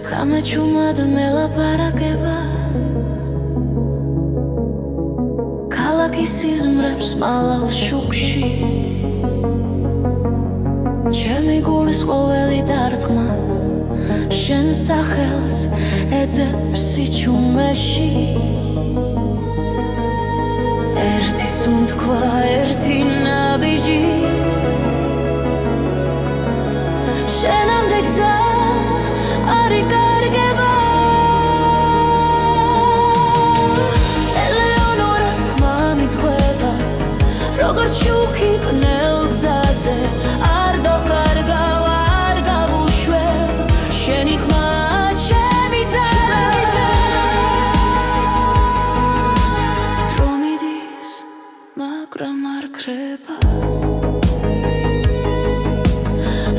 გამეჩუმად მელაპარაკება ქალაქის სიზმრებს მალავს შუქში ჩემი გულის ყოველი დარტყმა შენ სახელს ეძებს სიჩუმეში ერთი სუნთქვა ერთი ნაბიჯი შენამდე გზა არ იკარგება ელეონორას ხმა მიძღვება როგორც შუქი პნელ გზაზე არ დავკარგავ არ გავუშვებ შენი ხმა ჩემი და დრო მიდის მაგრამ არ ქრება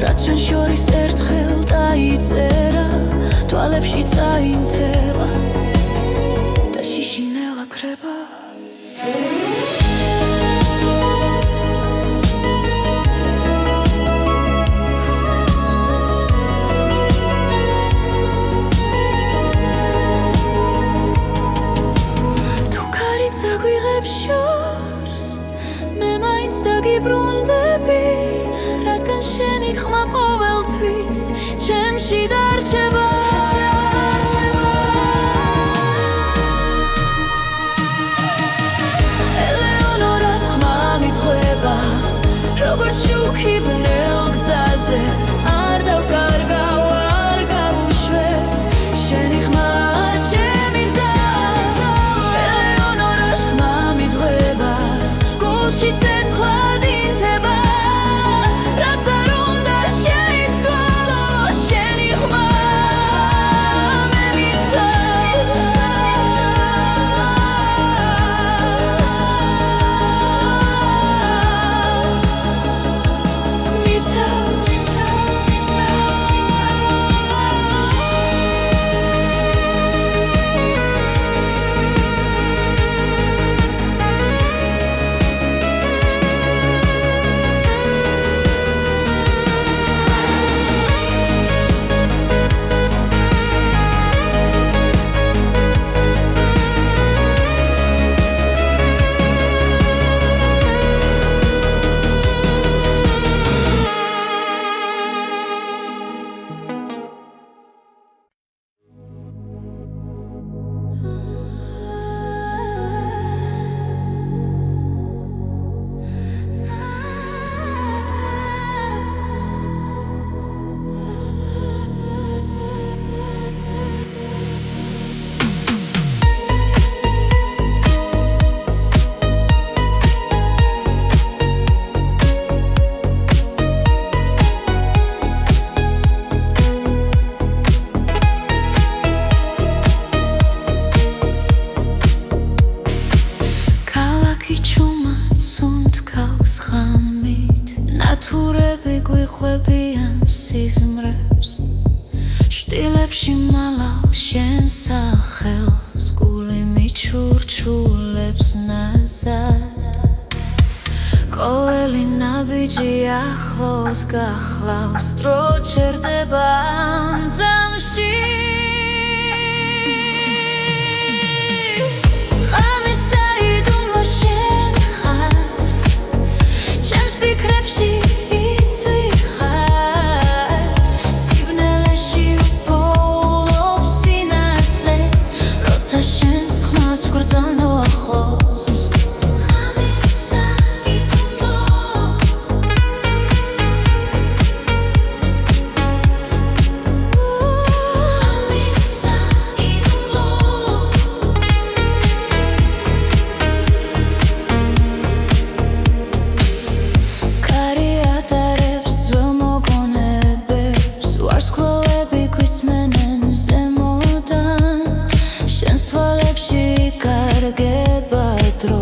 რაც ჩვენ შორის ერთხელ დაიწერა თვალებში წაინთება და შიშინელა ქრება თუ ქარი წაგვიღებ შორს მე მაინც დაგიბრუნდები რადგან შენი ხმა ყოველთვის ჩემში დარჩება ელეონორას ხმა მიძღვება როგორც შუქი ბნელ გზაზე არ დავკარგავ არ გავუშვებ შენი ხმა ჩემი და ელეონორას ხმა მიძღვება გულში ცეცხლად ინთება რაც არ უნდა შეიცვალო შენი ხმა მე მიცავს ნათურები გვიხვებიან სიზმრებს შტილებში მალავ შენ სახელს გული მიჩურჩულებს ნაზად ყოველი ნაბიჯი ახლოს გახლავს დრო ჩერდება ძამში ფიქრებში იცვი ხარ სიბნელეში უპოულობ სინათლეს როცა შენს ხმას ვგრძანო ახლოს ხამისა იტუმბო ხამისა იტუმბო გება დრო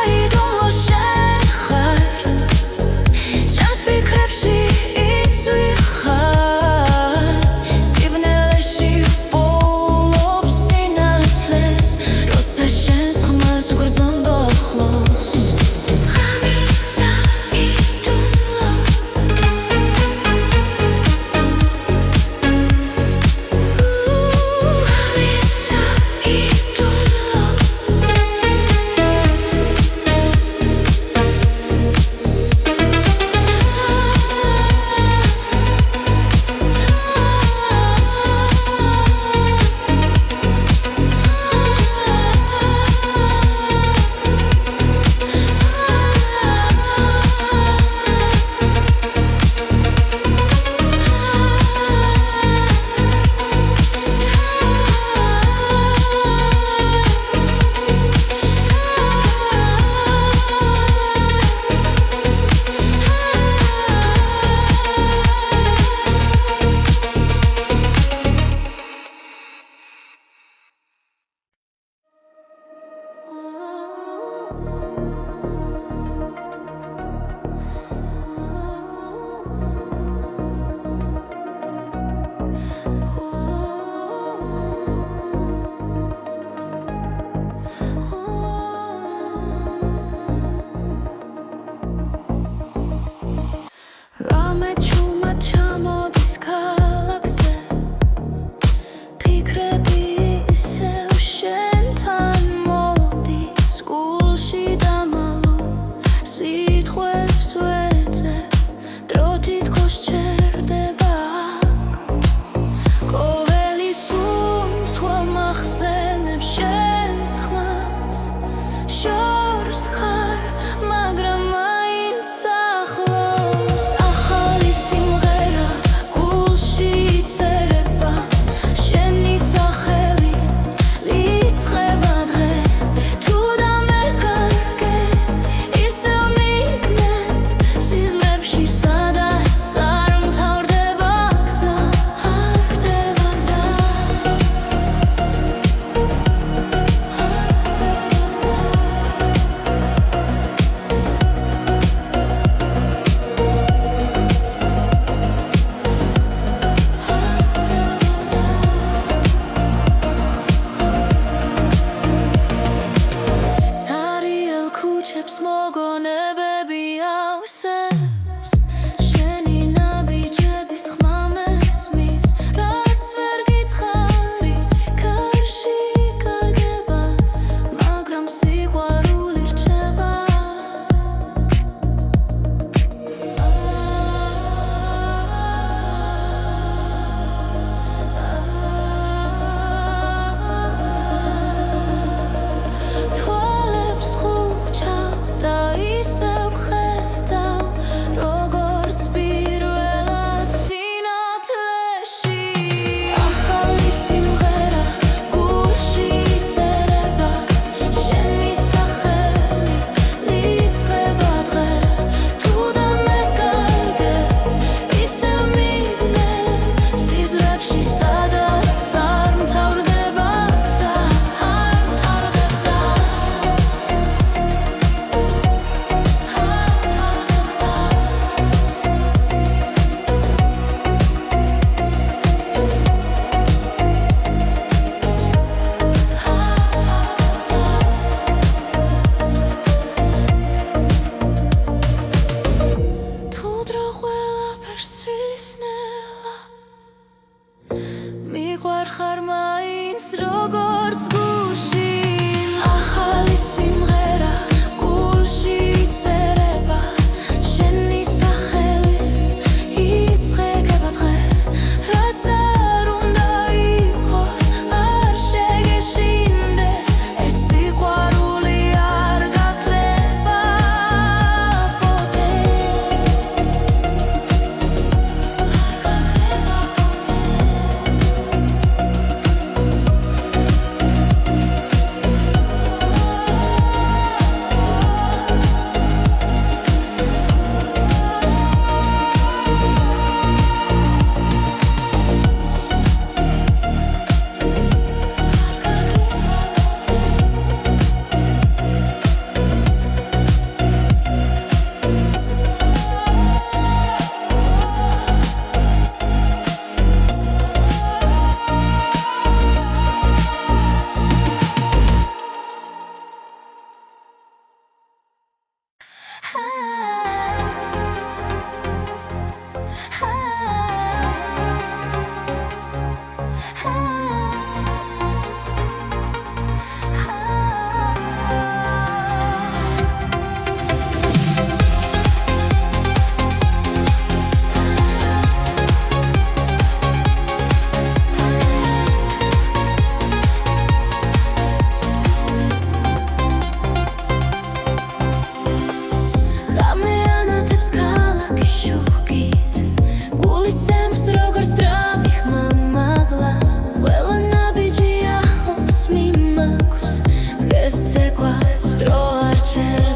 საიდუმლო შენ ხარ ჩემს ფიქრებში იწვი ხარ სიბნელეში პოულობს სინათლეს როცა შენს ხმას გვრძნ ახლოს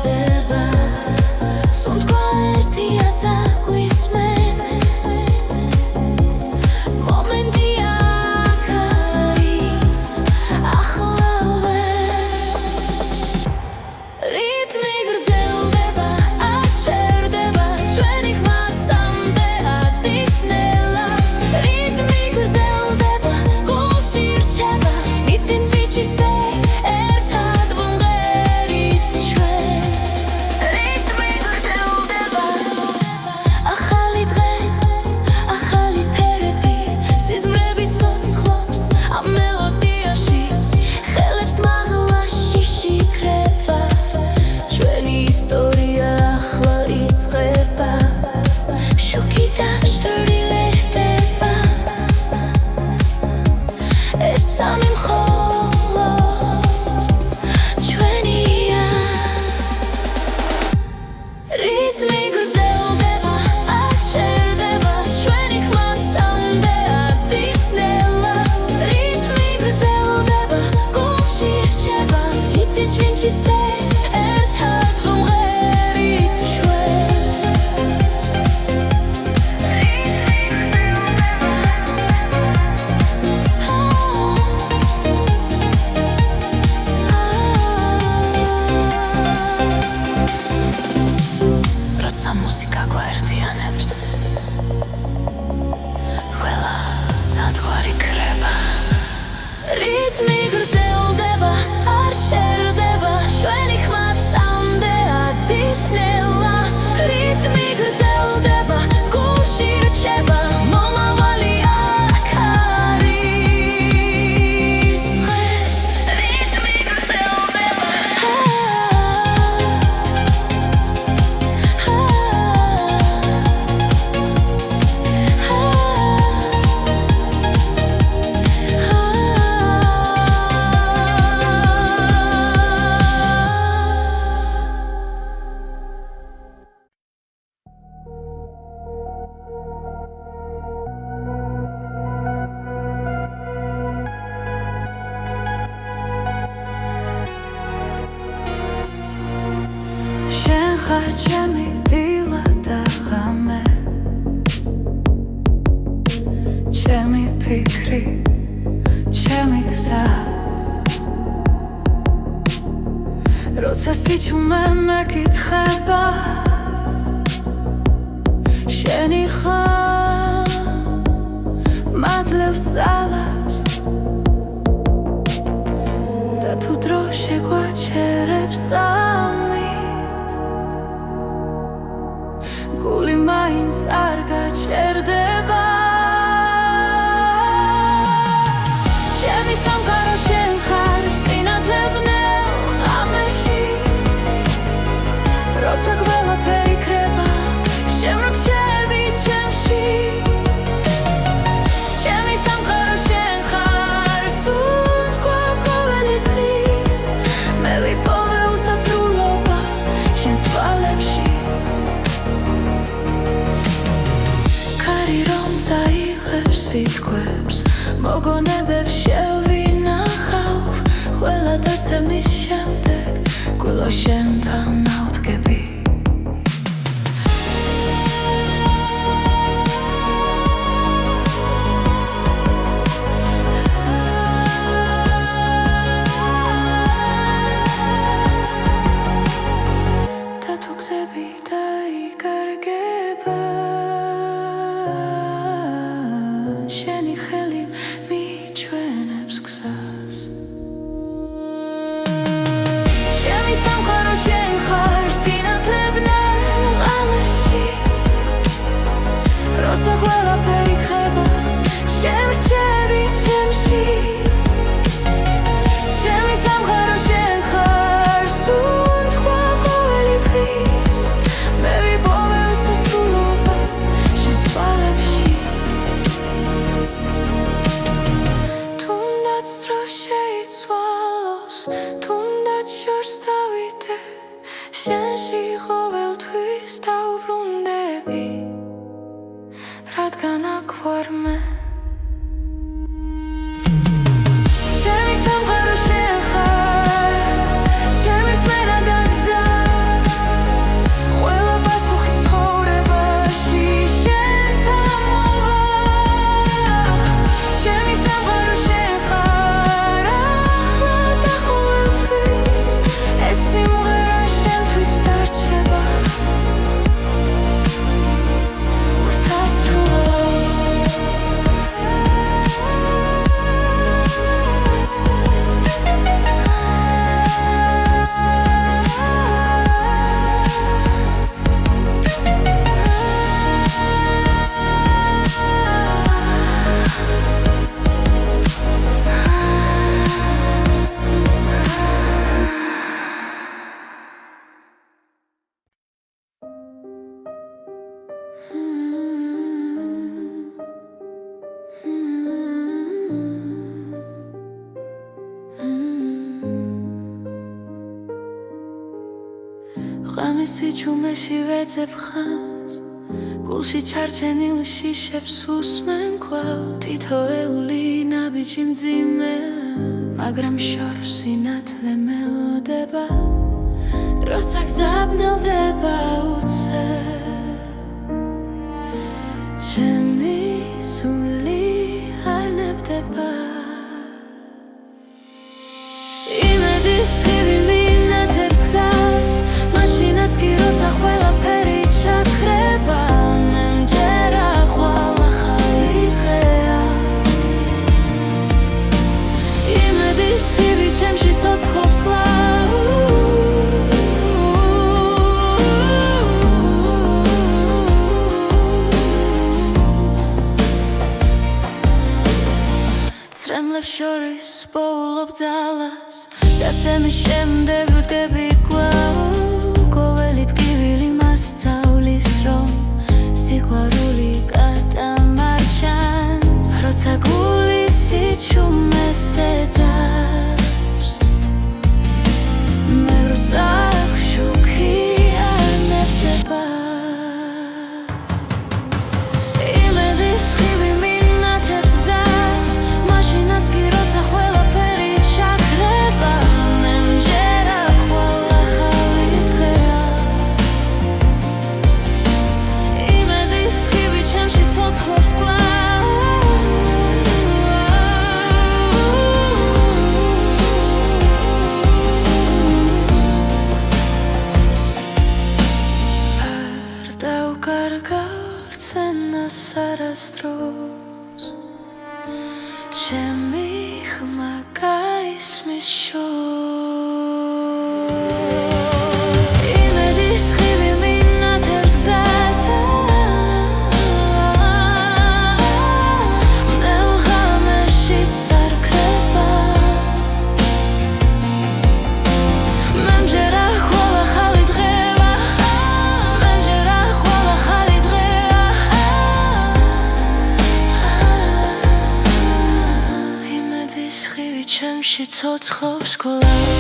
ჩერდება სუნთქვა ერთია წაგვისმენს მომენტი აქ არის ახლავე რიტმი გრძელდება არ ჩერდება ჩვენი ხმაც სამდე ადისნელა რიტმი გრძელდება გულში რჩება მიტინს ვიჩისდე ერთად ვუმღერით ჩვენ რიტმი გრძელდება ახალი დღე ახალი ფერები სიზმრები ცოცხლობს ამ მელოდიაში ხელებს მაღლაში შიქრება ჩვენი ისტორია ახლა იწყება შუქი დაშტური ლეհდება ეს თამი მხოლოდ ჩვენია რიტმი გრძელდება არ ჩერდება ჩვენი ხმაც სამდე ადისნელა რიტმი გრძელდება გულში რჩება მიტინს ვინჩისდე ერთად ვუმღერით ჩვენ როცა მუსიკა გვაერთიანებს ყველა საზღვარი ქრება რიტმი გრძელდება არ ჩერდება ჩვენი ხმაც სამდე ადისნელა რიტმი გრძელდება გულში რჩება მომავალი აქ არის დღეს რიტმი გრძელდება შენ ხარ ჩემი დილა და ღამე ჩემი ფიქრი ჩემი გზა როცა სიჩუმე მეკითხება შენი ხარ მადლებს ძალას და თუ დრო შეგვაჩერებს სამით გული მაინც არ გაჩერდება ჩემი სამყარო შენ ხარ სინათლე ბნელ ღამეში როცა ყველაფერი ქრება შემრჩები ჩემში ჩემი სამყარო შენ ხარ სუნთქვა ყოველი დღის მე ვიპოვე უსასრულობა შენს თვალებში ქარი რომ წაიღებს სიტყვებს მოგონებებს შევინახავ ყველა დაცემის შემდეგ გულო შენთან ავდგები და თუ გზები დაიკარგება შენი ხელი მიჩვენებს გზას ჩემი სამყარო შენ ხარ სინათლე ბნელ ღამეში როცა ყველაფერი ქრება შემრჩები ჩემში ჩემი სამყარო შენ ხარ სუნთქვა ყოველი დღის მე ვიპოვე უსასრულობა შენს თვალებში თუნდაც დრო შეიცვალოს თუნდაც შორს დავიდე შენში ყოველთვის დავბრუნდები რადგან აქ ვარ მე ჩემი სამყარო შენ ხარ ჩემი რწმენა და გზა ღამისი ჩუმეში ვეძებ ხანს გულში ჩარჩენილ შიშებს უსმენ კვლავ თითოეული ნაბიჯი მძიმე მაგრამ შორს სინათლე მელოდება როცა გზაბნელდება უცებ ჩემი სული არ ნებდება იმედის ხივი მინათებს გზას მაშინაც კი როცა ყველაფერი ჩაქრება მე მჯერა ხვალ ახალი დღეა იმედის ხივი ჩემში ცოცხლობს კვლავ წრემლებს შორის პოულობ ძალას დაცემის შემდეგ ვდგები კვლავ ყოველი ტკივილი მასწავლის რომ სიყვარული გადამარჩენს როცა გულის სიჩუმეს ეძებს მე ვრცახ შუქი არ ნებდება იმედის ხივი მინათებს გზას მაშინაც კი როცა ყველაფერი ჩაქრება მე მჯერა ხვალ ახალი დღეა იმედის ხივი ჩემში ცოცხლობს კვლავ არ დავკარგავ რცენას არასდროს ჩემი ხმა გაისმის შორს იმედის ხივი მინათებს გზას მდელ ღამეშიც არ ქრება მე მჯერა ხვალ ახალი დღეა მე მჯერა ხვალ ახალი დღეა იმედის ხივი ჩემში ცოცხლობს კვლავ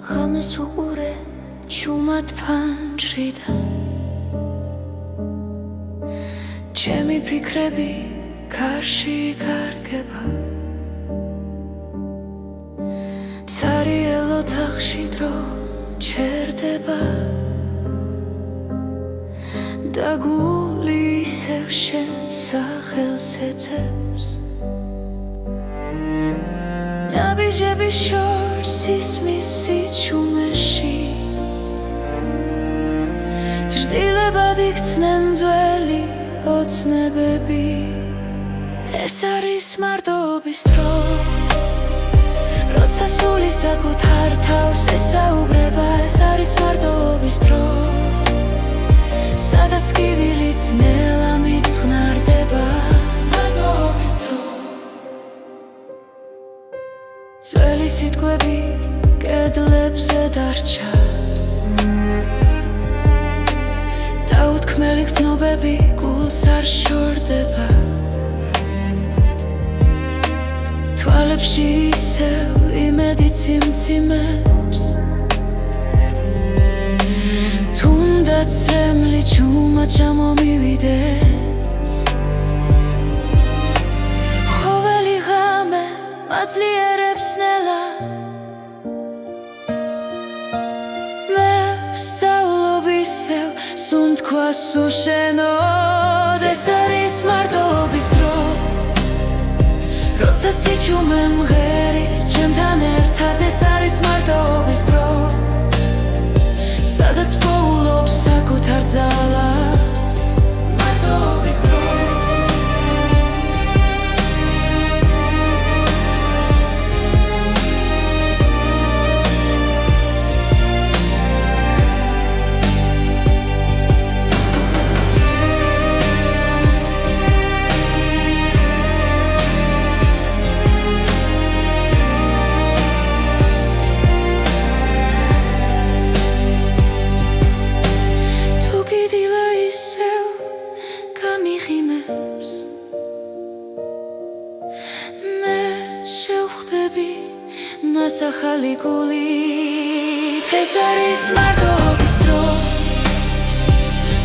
ღამეს ვუყურე ჩუმად ფანჯრიდან ჩემი ფიქრები გარში გარგება ცარიელ ოთახში დრო ჩერდება და გული ისევ შენ სახელს ეძებს ნაბიჯების შორს ისმის სიჩუმეში ჭრდილებად იქცნენ ძველი ოცნებები ეს არის მარტოობის დრო როცა სული საკუთარ თავს ესაუბრება ეს არის მარტოობის დრო სადაც კივილიც ნელა მიწყნარდება მარტოობის დრო ძველი სიტყვები კედლებზე დარჩა დაუთქმელი გრძნობები გულს არ შორდება თვალებში ისევ იმედი ციმციმებს თუნდაც რემლი ჩუმად ჩამომივიდეს ყოველი ღამე მაძლიერებს ნელა მე ვსწავლობ ისევ სუნთქვას უშენოდ ეს არის მარტოობის დრო როცა სიჩუმე მღერის ჩემთან ერთად ეს არის მარტოობის დრო სადაც პოულობს საკუთარ ძალას მარტოობის დრო ახალი გულით ეს არის მარტოობის დრო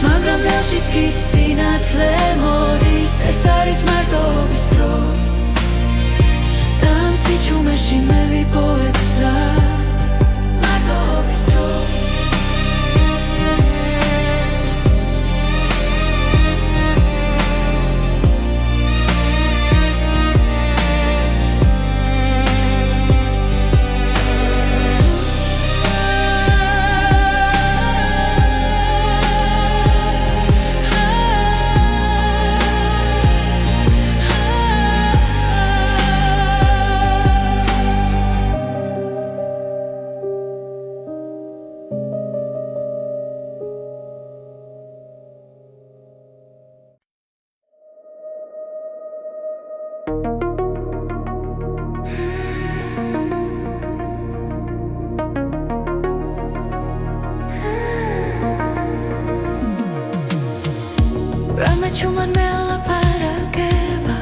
მაგრამ ნელშიც კი სინათლე მოდის ეს არის მარტოობის დრო და ამ სიჩუმეში მე ვიპოვე გზა მარტოობის დრო Ramechuman mela parageba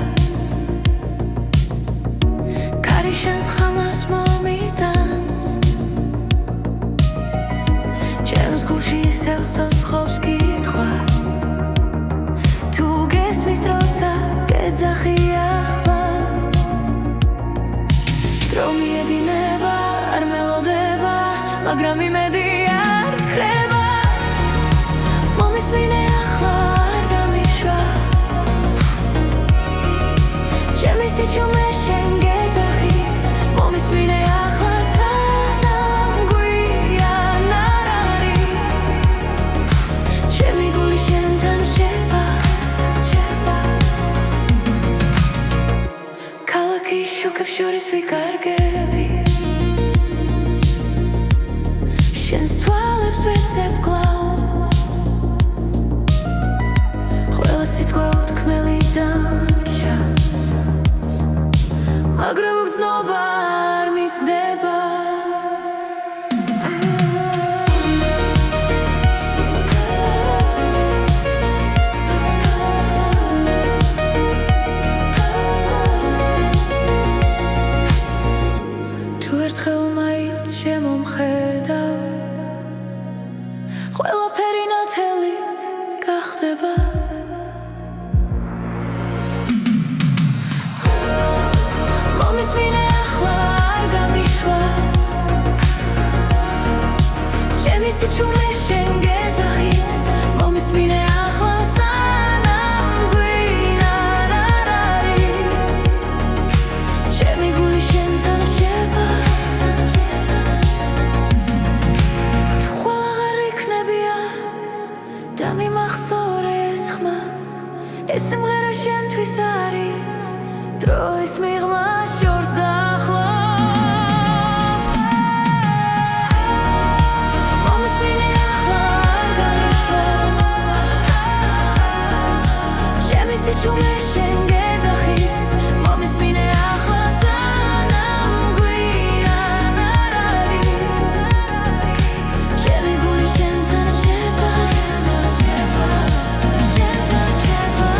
Karishans khamas momitans James Gushi selsos khobski tkhwa Tu gesmis rotsa gedzaxi akhva Dromi edineba ar melodeba magram imedi ar kreba Momismine akhva Sichume shengezachis momismine achla sanam guyan araris Chemi guli shentan cheba Kalaki shukab shoris vikargebi Shens twalebs vetsep glav Khwela sitqva utkmeli darcha მაგრამ გრძნობა არ მიცდება თუ ერთხელ მაინც შემომხედავ ყველაფერი ნათელი გახდება Momismine akhla ar gamishva Chemi sichume shengezachis Momismine akhla sanam guyan araris Chemi guli shentan rcheba Tu khwala ghar iknebi ak Da mimachzor ez khma Ez simghera shentvis aris Drois mighma shorts dakhlos Momismine akhla ar gamishva Chemi sichume shengezachis Momismine akhla sanam guyan araris Chemi guli shentan rcheba Shentan rcheba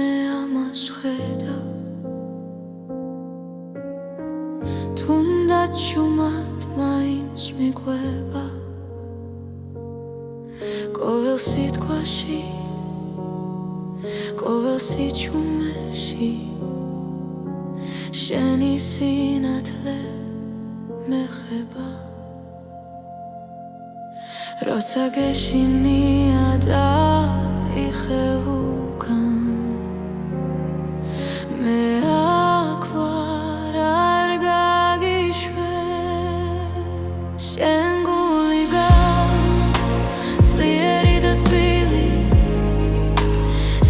მე ამას ხედავ თუნდაც შუმად მაინც მიყვება ყოველ სიტყვაში ყოველ სიჩუმეში შენი სინათლე მეხება როცა გეშინია და იხევუკან მე აქ ვარ არ გაგიშვებ შენ გული გავს ძლიერი და თბილი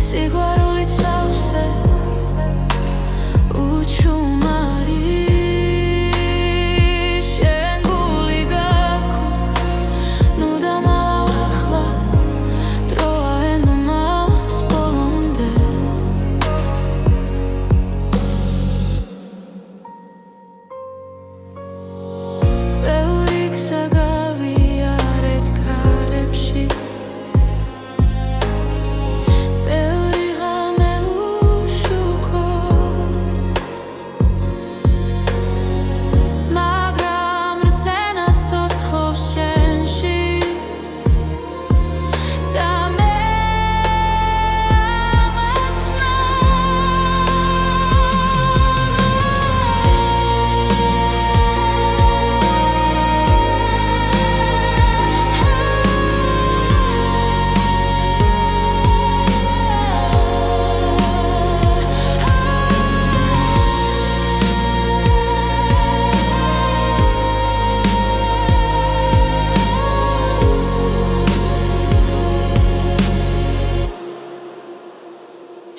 სიყვარულით სავსე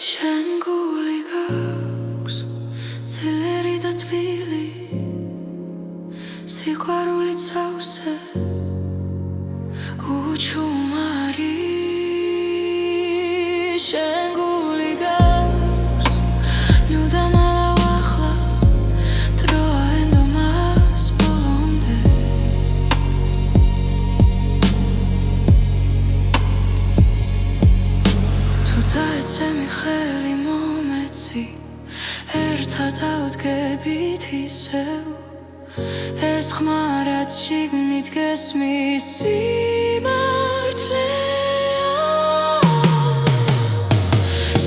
შენ გული გაქვს ძლიერი და თბილი სიყვარულით სავსე უჩუმარი შენ გული გაქვს ნუ დამალავ ახლა დროა ენდომას ბოლომდე თუ დაეცემი ხელი მომეცი ერთად ავდგებით ისევ ეს ხმა რაც შიგნით გესმის სიმართლეა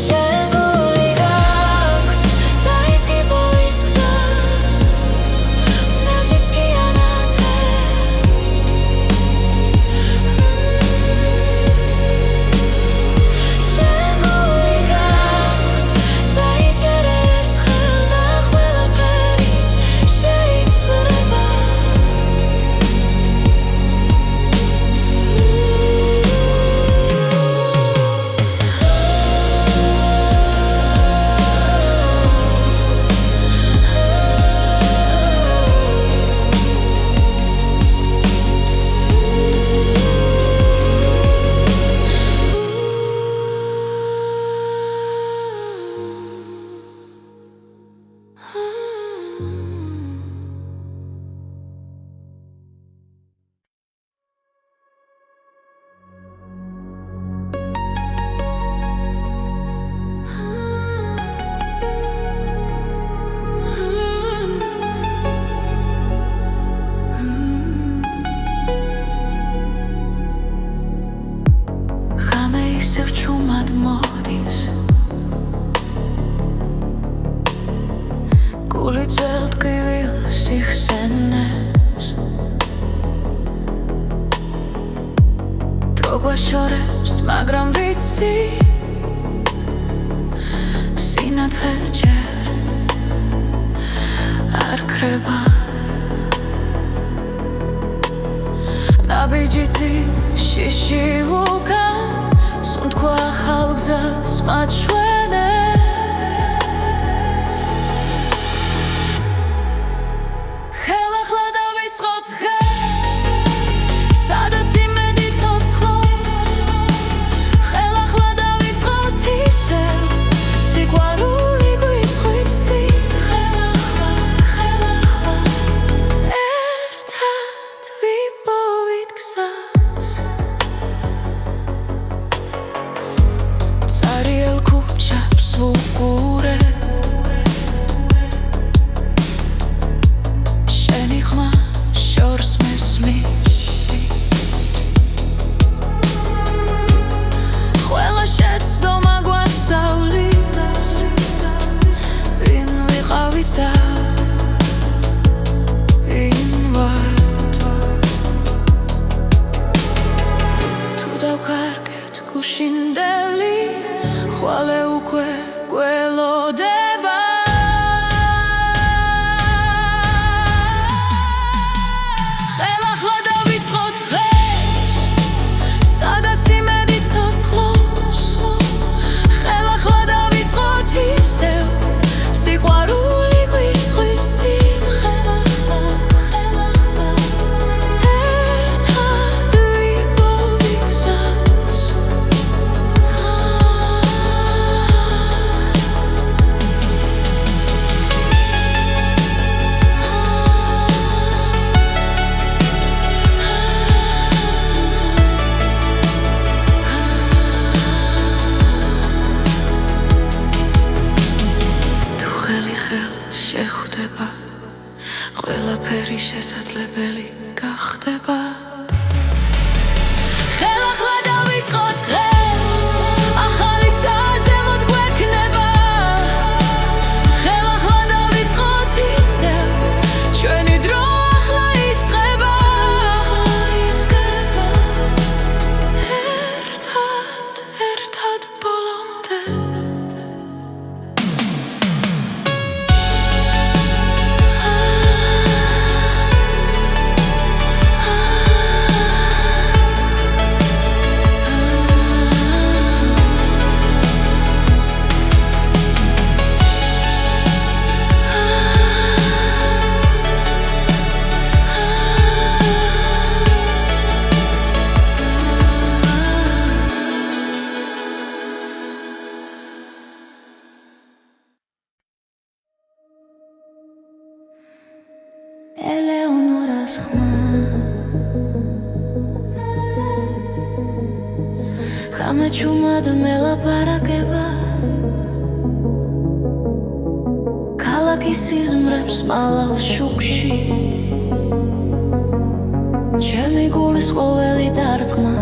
შენ გული გაქვს დაიზგი ბოლის გზას ნავშიც კი ანათებს შენ გული გაქვს დაიჯერე ერთხელ და ყველაფერი შეიცვლება ისევ ჩუმად მოდის გული ძველ ტკივილს იხსენებს დრო გვაშორებს მაგრამ ვიცი სინათლე ჯერ არ ქრება ნაბიჯითი შიში უკან სუნთქვა ახალ გზას მაჩვენებს ხელახლა დავიწყოთ დღეს სადაც იმედი ცოცხლობს ხელახლა დავიწყოთ ისევ სიყვარული გვიწვის წინ ხელახლა ერთად ვიპოვით გზას Цариэл купче უგურე შენი ხმა შორს მესმის ყველა შეცდომა გვასწავლის ვინ ვიყავით და ვინ ვართ თუ დავკარგეთ გუშინდელი ხვალე უკვე გველოდება ხელახლა დავიწყოთ დღეს სადაც იმედი ცოცხლობს ხელახლა დავიწყოთ ისევ სიყვარული გვიწვის სიმღერა ხელახლა ერთად ვიპოვიგზავს თუ ხელი ხელს შეხვდება ყველაფერი შესაძლებელი გახდება ხელახლა დავიწყოთ დღეს ახალი გზა ზემოთ გვექნება ხელახლა დავიწყოთ ისევ ჩვენი დრო ახლა იწყება ერთად ბოლომდე ელეონორას ხმა ხამეჩუმად მელაპარაკება ქალაქის სიზმრებს მალავს შუქში ჩემი გულის ყოველი დარტყმა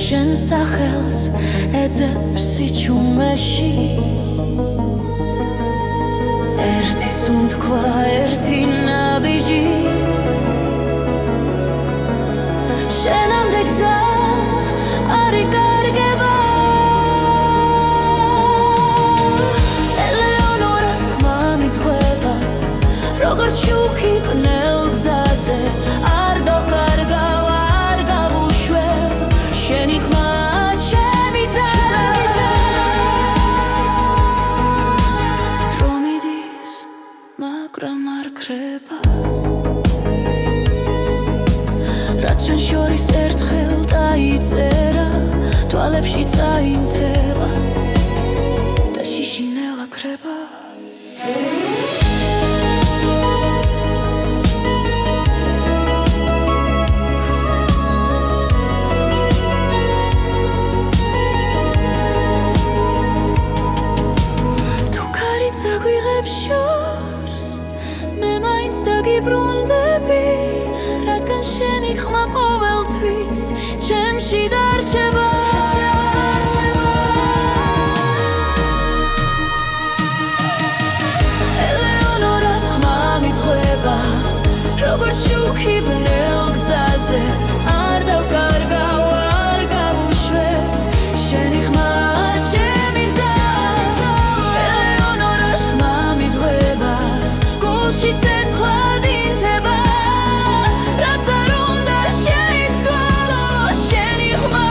შენ სახელს ეძებს სიჩუმეში ერთი სუნთქვა ერთი ნაბიჯი შენამდე გზა არ იკარგება ელეონორას ხმა მიძღვება როგორც შუქი ბნელ გზაზე არ დავკარგავ არ გავუშვებ შენი ხმა ჩემი ძალა დრო მიდის მაგრამ არ ქრება რაც ჩვენ შორის ერთხელ დაიწერა თვალებში წაინთება და შიშინელა ქრება თუ ქარი წაგვიღებს შორს მე მაინც დაგიბრუნდები რადგან შენი ხმა ყოველთვის ჩემში დარჩება ელეონორას ხმა მიძღვება როგორც შუქი ბნელ გზაზე არ დავკარგავ არ გავუშვებ შენი ხმა ჩემი ძალა ელეონორას ხმა მიძღვება გულში ცეცხლად ინთება რაც არ უნდა შეიცვალო შენი ხმა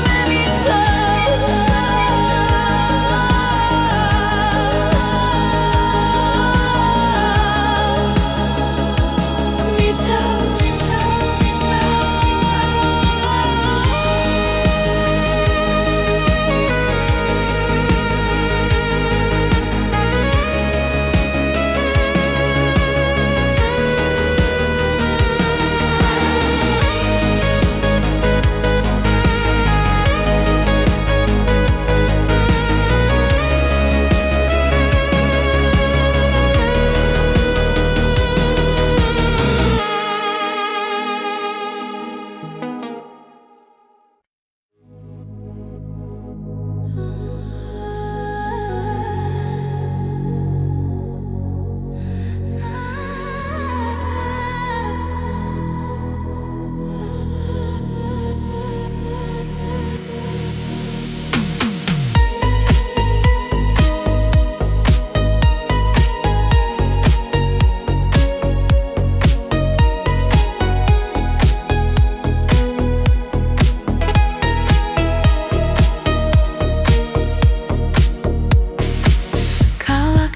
მე მიცავს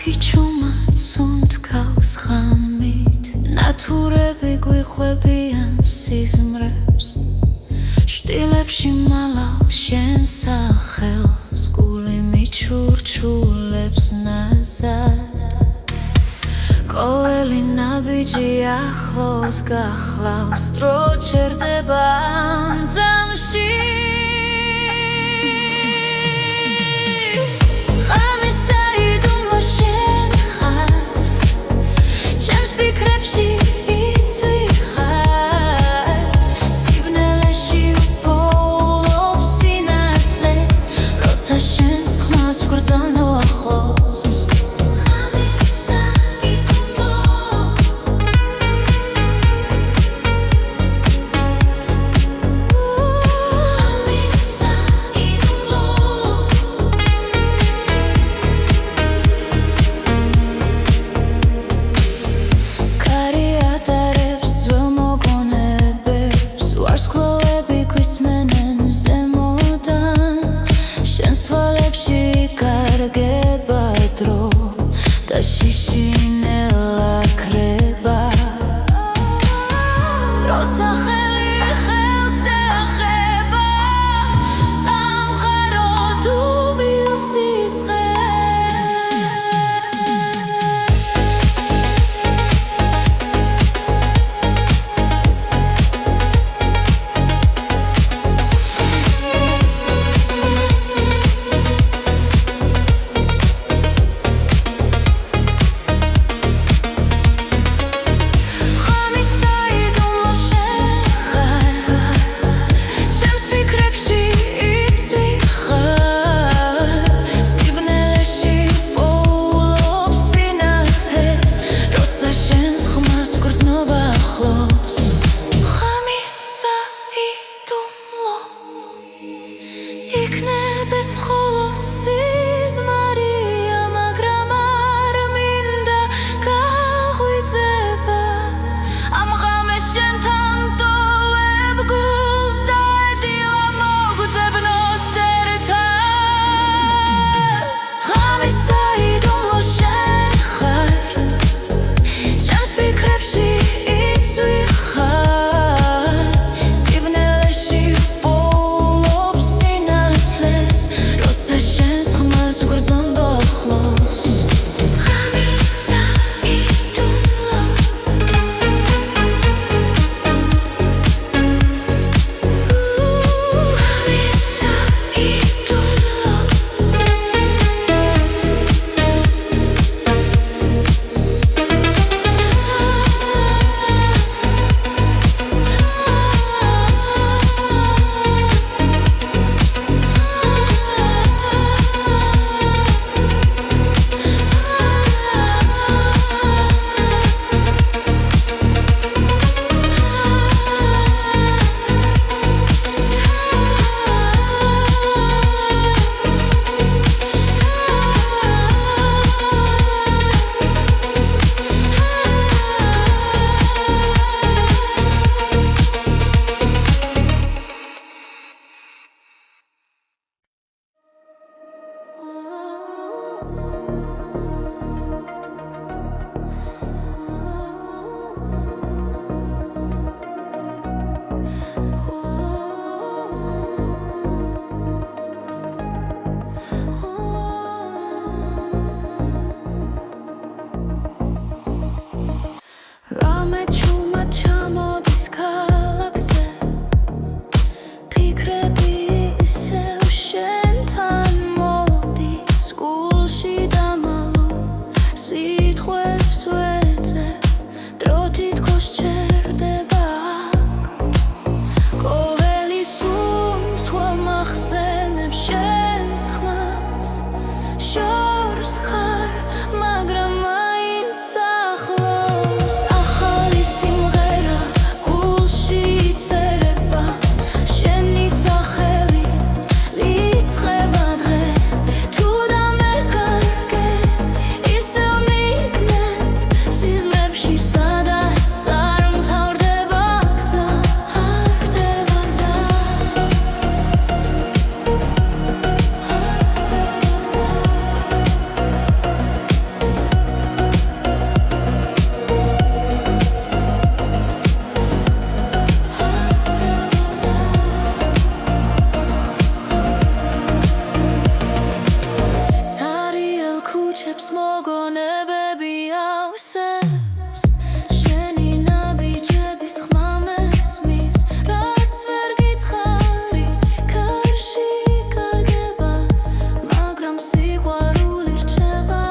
სუნთქავს ხამით ნათურები გვიხვებიან სიზმრებს შტილებში მალავ შენ სახელს გული მიჩურჩულებს ნაზად ყოველი ნაბიჯი ახლოს გახლავს დრო ჩერდება ძამში ფიქრებში იცვიხარ სიბნელეში უპოულობ სინათლეს როცა შენს ხმას ვგრძნო ახლოს ხამისა იტუმლო ხამისა იტუმლო და შიშინელა ქრება როცა ხელი ხელს ეხება სამყარო დუმილს იქნებს მხოლოდ სიზმარია მაგრამ არ მინდა გაღვიძება ამ ღამეს შენთან ტოვებ გულს და ედილა მოგძებნოს ერთად ღამის საიდუმლო შენ ხარ ჩემს ფიქრებში იცვიხარ სიბნელეში შენს ხმას ვგრძნო ახლოს ხამისა იტუმლო ხამისა იტუმლო თვალებს მოგონებები ავსებს შენი ნაბიჯების ხმა მესმის რაც ვერ გითხარი კარში კარგება მაგრამ სიყვარული რჩება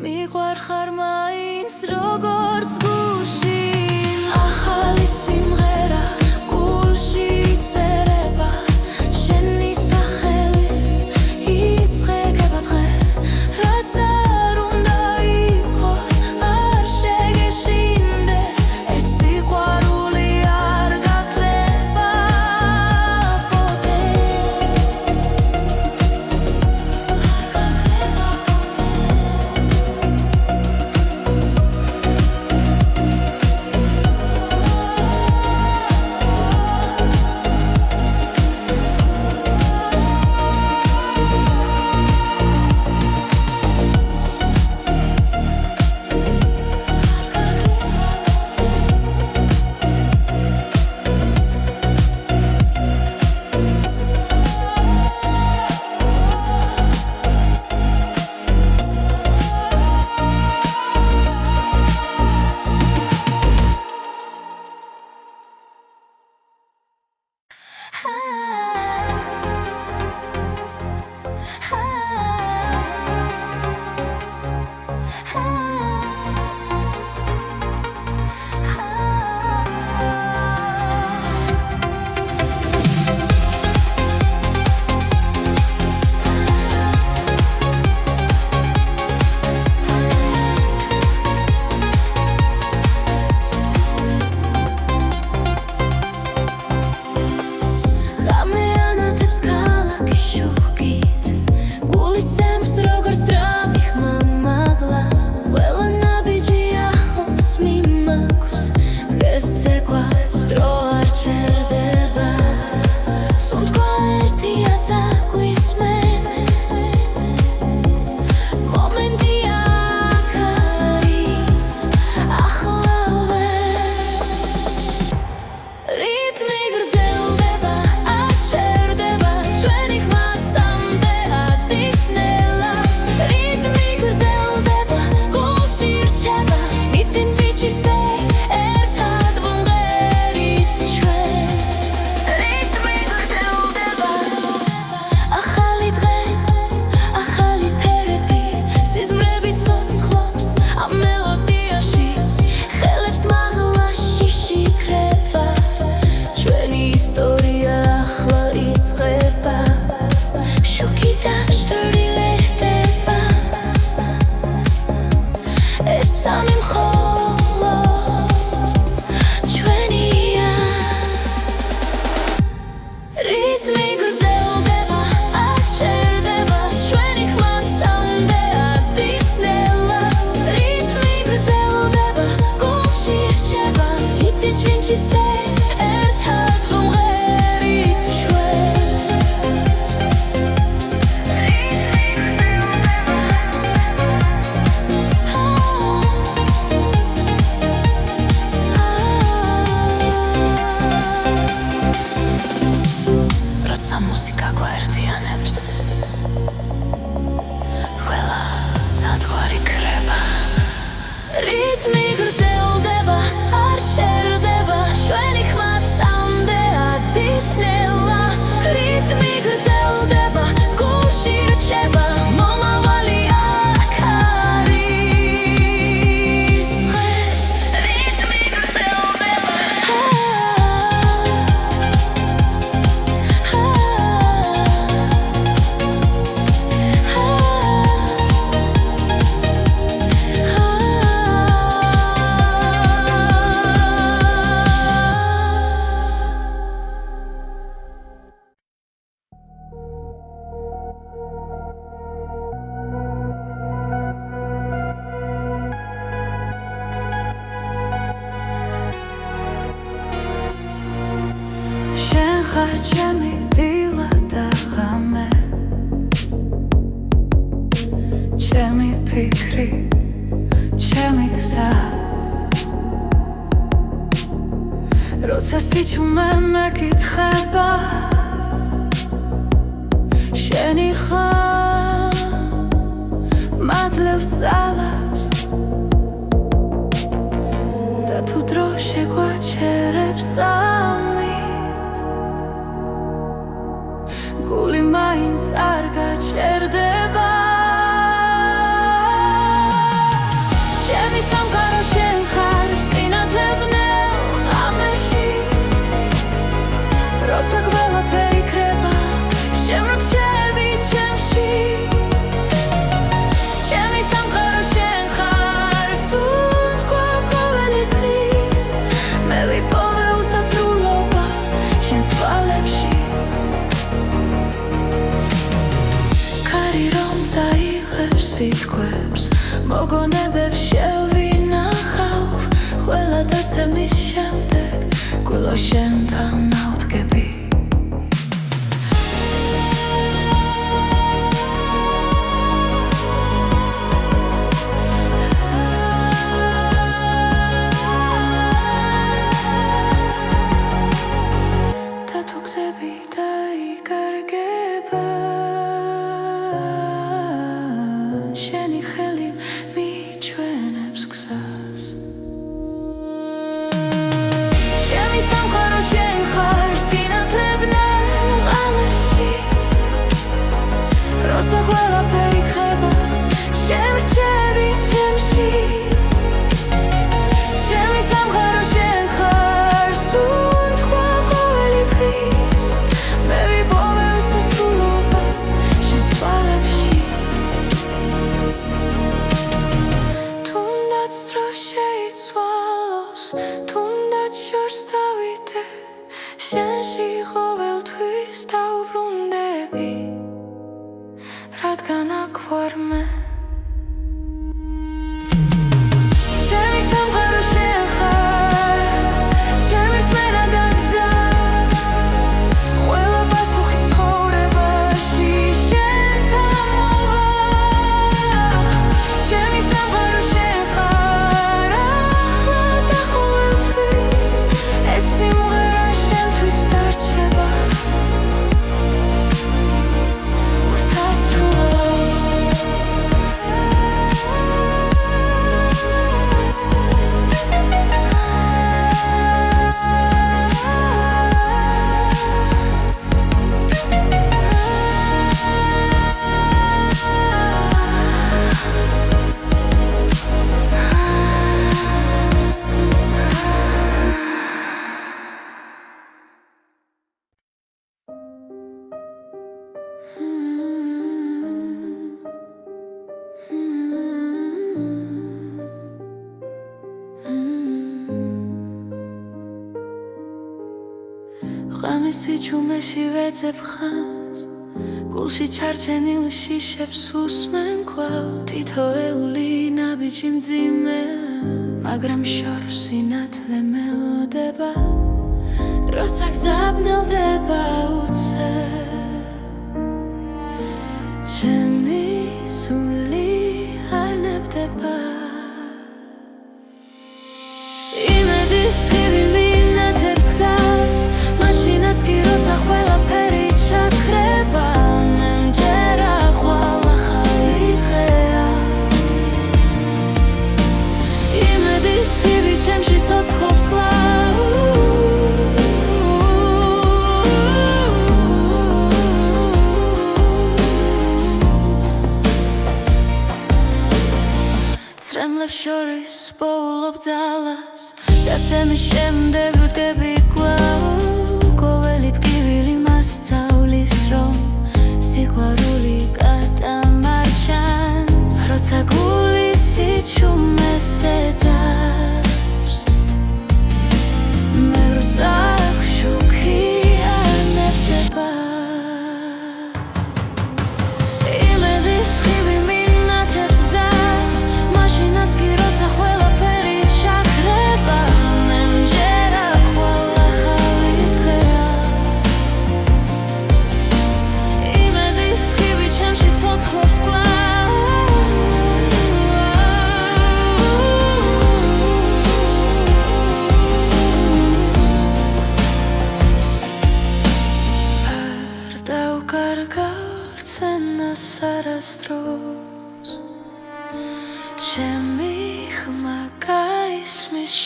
მიყვარ ხარ მაინც როგორც გულში ახალი სიმღერა გულში წერება შენი სახელი იწყება დღე რაც არ უნდა იყოს არ შეგეშინდეს ეს სიყვარული არ გაქრება ποτέ ხარ ჩემი დილა და ღამე ჩემი ფიქრი ჩემი გზა როცა სიჩუმე მეკითხება შენი ხარ მადლებს ძალას და თუ დრო შეგვაჩერებს ამით გული მაინც არ გაჩერდება ჩემი სამყარო შენ ხარ სინათლე ბნელ ღამეში როცა ყველაფერი იქრება შემრჩები ჩემში ჩემი სამყარო შენ ხარ სუნთქვა ყოველი დღის მე ვიპოვე უსასრულობა შენს თვალებში ქარი რომ წაიღებს სიტყვებს მოგონებებს შევინახავ ყველა დაცემის შემდეგ გულო შენთან ავდგები და თუ გზები დაიკარგება შენი ხელი მიჩვენებს გზას ჩემი სამყარო შენ ხარ სინათლე ბნელ ღამეში როცა ყველაფერი იქრება შემრჩები ჩემში ჩემი სამყარო შენ ხარ სუნთქვა ყოველი დღის მე ვიპოვე უსასრულობა შენს თვალებში თუნდაც დრო შეიცვალოს თუნდაც შორს დავიდე შენში ყოველთვის დავბრუნდები რადგან აქ ვარ მე ჩემი სამყარო შენ ხარ ჩემი რწმენა და გზა ყველა პასუხი ცხოვრებაში შენთან მოვა ჩემი სამყარო შენ ხარ ახლა და ყოველთვის ეს სიმღერა შენთვის დარჩება ღამის სიჩუმეში ვეძებ ხანს გულში ჩარჩენილ შიშებს უსმენ კვლავ თითოეული ნაბიჯი მძიმე მაგრამ შორს სინათლე მელოდება როცა გზაბნელდება უცებ ჩემი სული არ ნებდება იმედის ხივი მინათებს გზას მაშინაც კი როცა ყველაფერი ჩაქრება მე მჯერა ხვალ ახალი დღეა იმედის ხივი ჩემში ცოცხლობს კვლავ ცრემლებს შორის პოულობ ძალას დაცემის შემდეგ ვდგები კვლავ ყოველი ტკივილი მასწავლის რომ სიყვარული გადამარჩენს როცა გული სიჩუმეს ეძებს მე ვრწახ შუქი არ ნებდება იმედის ხივი მინათებს გზას მაშინაც კი როცა ყველაფერი ჩაქრება მე მჯერა ხვალ ახალი არასდროს ჩემი ხმა გაისმის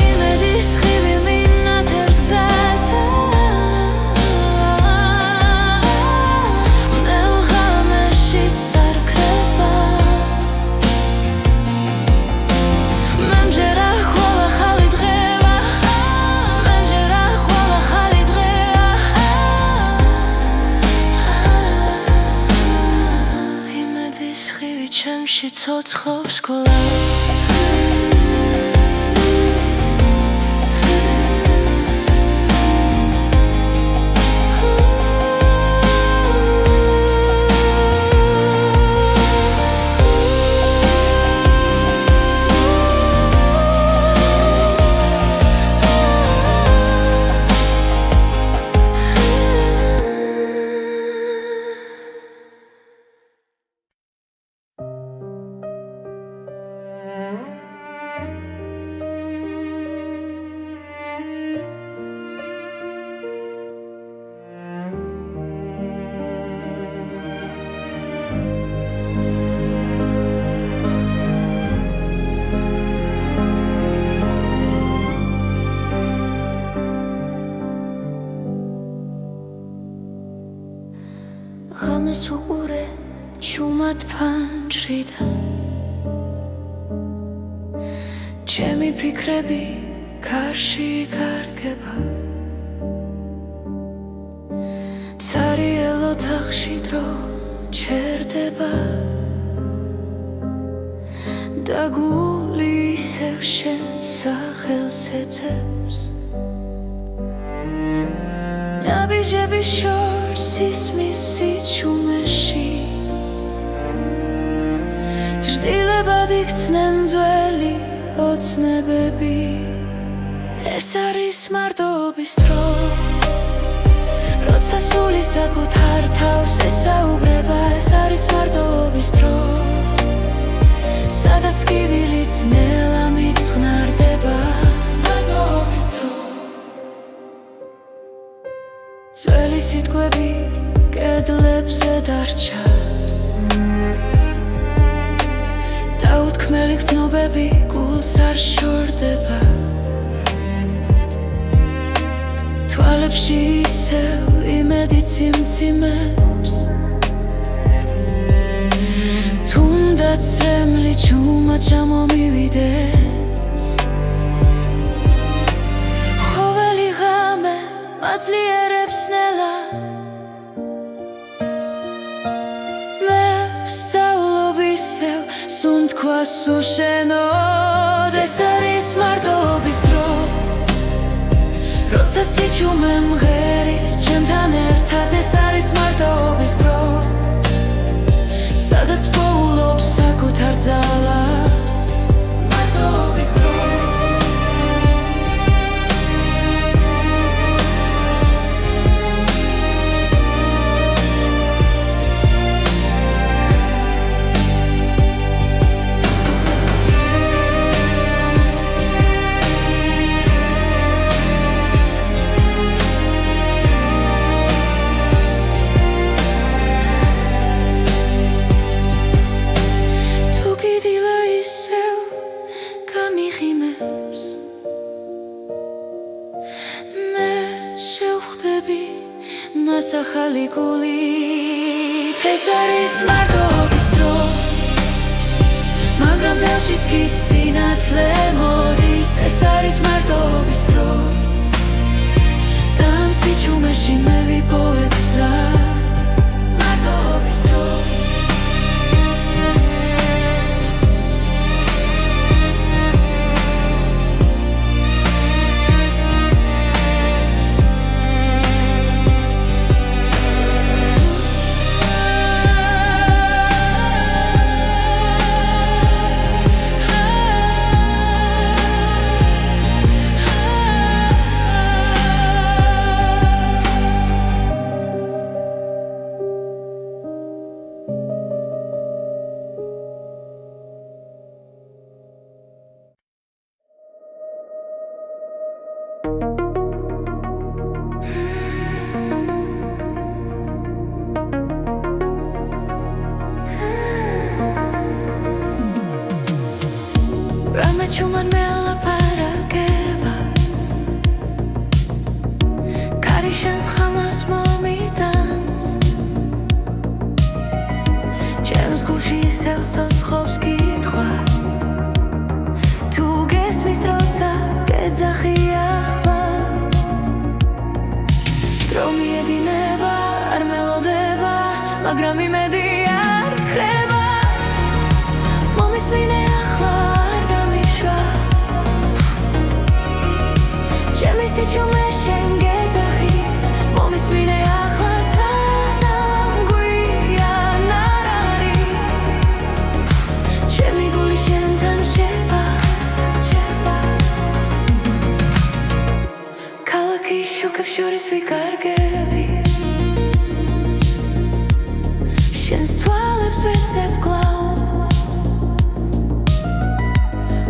იმედის ხივი მინათებს გზაზე მდელ ღამეშიც არ ქრება მემჯერა ხოლა ხალი დღევა მემჯერა ხოლა ხალი დღევა იმედის ხივი ჩემში ცოცხლობს გოლა ღამეს უყურე ჩუმად ფანჯრიდან ჩემი ფიქრები გარში იკარგება ცარიელ ოთახში დრო ჩერდება და გული ისევ შენ სახელს ეძებს ნაბიჯების შორს ისმის სიჩუმეში ჭრდილებად იქცნენ ძველი ოცნებები ეს არის მარტოობის დრო როცა სული საკუთარ თავს ესაუბრება ეს არის მარტოობის დრო სადაც კივილიც ნელა მიწღნარდება მარტოობის დრო ძველი სიტყვები კედლებზე დარჩა დაუთქმელი გრძნობები გულს არ შორდება თვალებში ისევ იმედი ციმციმებს თუნდაც რემლი ჩუმად ჩამომივიდეს ხოველი ღამე მაძლიერებს ნელა მე ვსწავლობ ისევ სუნთქვას უშენოდ ეს არის მარტოობის დრო როცა სიჩუმე მღერის ჩემთან ერთად ეს არის მარტოობის დრო სადაც პოულობს საკუთარ ძალას მარტოობის დრო ახალი გულით ეს არის მარტოობის დრო მაგრამ ნელშიც კი სინათლე მოდის ეს არის მარტოობის დრო და ამ სიჩუმეში მე ვიპოვებ გზა მარტოობის დრო ეძახი ახლა დრო მიედინება არ მელოდება მაგრამ იმედი არ ხრება მომისმინე ახლა არ გამიშვა ჩემი სიჩუმე შენ გეძახის მომისმინე ახლა სანამ გვიან არ არის ჩემი გული შენთან რჩება ქალაქის შუქებს შორის ვიკარგები შენს თვალებს ვეცებ კლავ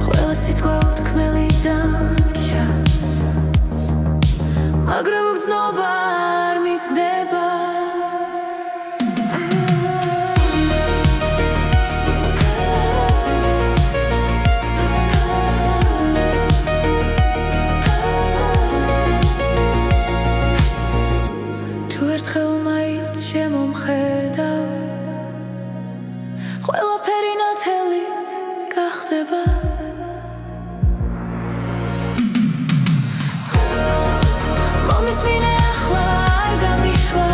ყველა სიტყვა უთქმელი დამრჩა მაგრამ უგრძნობა არ მიცგდება თუ ერთხელ მაინც შემომხედავ ყველაფერი ნათელი გახდება მომისმინე ახლა არ გამიშვა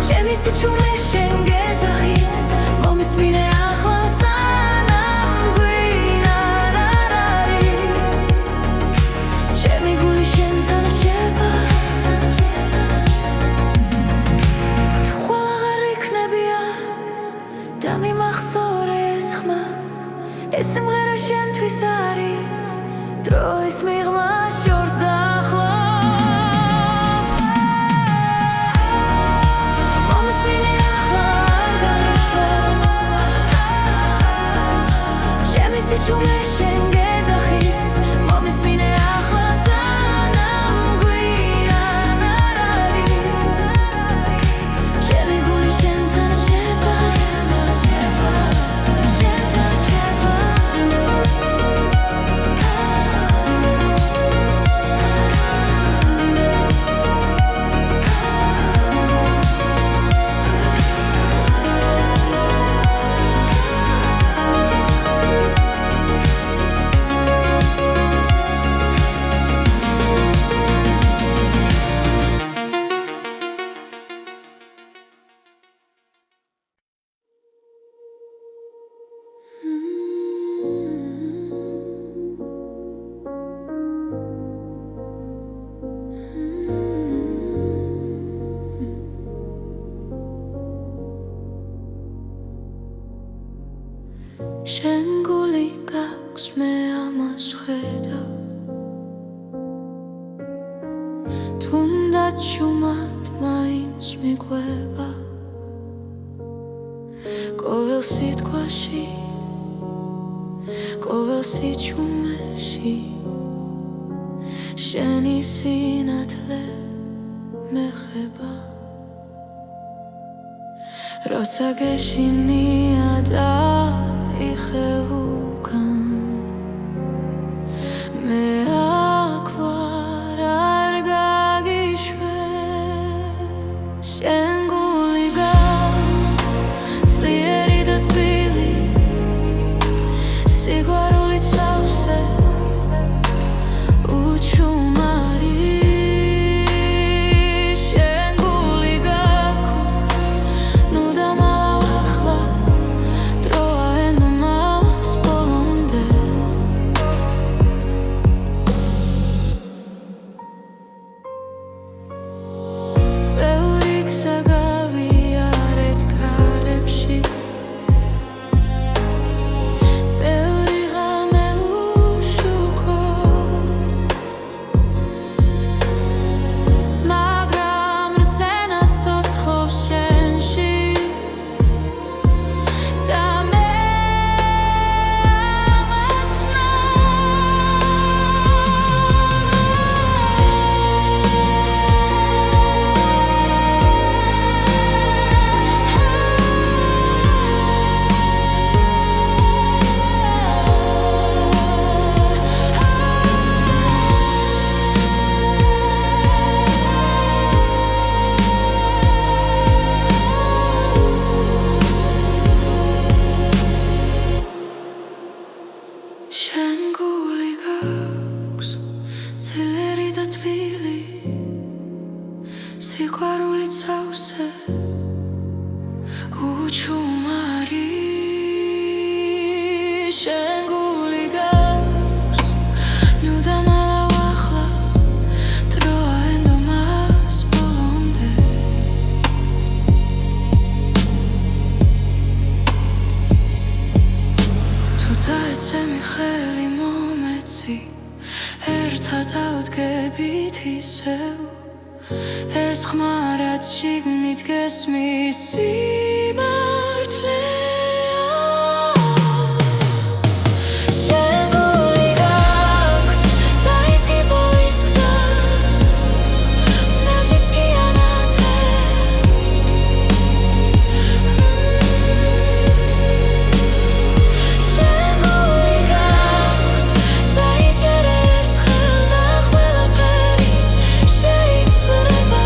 ჩემი სიჩუმე შენ გეძახის მომისმინე ახლა სანამ გვიან არ არის ჩემი გული შენთან რჩება თუ ხვალ აღარ იქნებია და მიმახსოვრე ეს ხმა ეს სიმღერა შენთვის არის დროის მიღმა შორს დაახლოს მომისმინე ახლა არ გამიშვა ჩემი სიჩუმე შენ გეძახის მომისმინე ახლა სანამ გვიან არ არის ჩემი გული შენთან რჩება შენთან რჩება შენ გული გაქვს მე ამას ხედავ თუნდაც შუმად მაინც მიყვება ყოველ სიტყვაში ყოველ სიჩუმეში შენი სინათლე მეხება როცა გეშინია და იხევუკან მე აქ ვარ არ გაგიშვე შენ გული გაქვს ძლიერი და თბილი სიყვარულით სავსე უჩუმარი შენ გული გაქვს ნუ დამალავ ახლა დროა ენდომას ბოლომდე ბევრი გზა გავიარეთ ქარებში ბევრი ღამე უშუქო გული გაქვს ძლიერი და თბილი სიყვარული წავსე უჩუმარი შენ გული გაქვს ნუ დამალავ ახლა დროა ენდომას ბოლომდე თუ დაეცემი ხელი მომეცი ერთად ავდგებით ისევ ეს ხმა რაც შიგნით გესმის სიმართლეა შენ გული გაქვს დაიწყი ბოლის გზას ნაჟიც კი ანათებს შენ გული გაქვს დაიჯერ ერთხელ და ყველაფერი შეიცვლება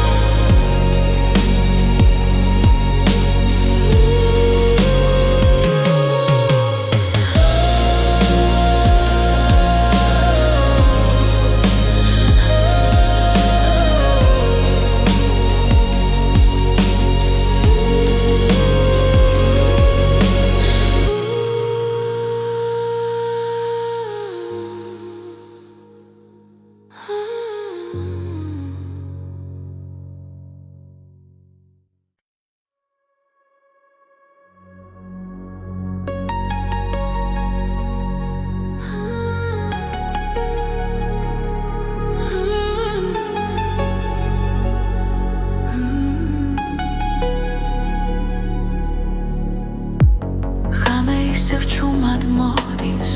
ხამე ისევ ჩუმად მოდის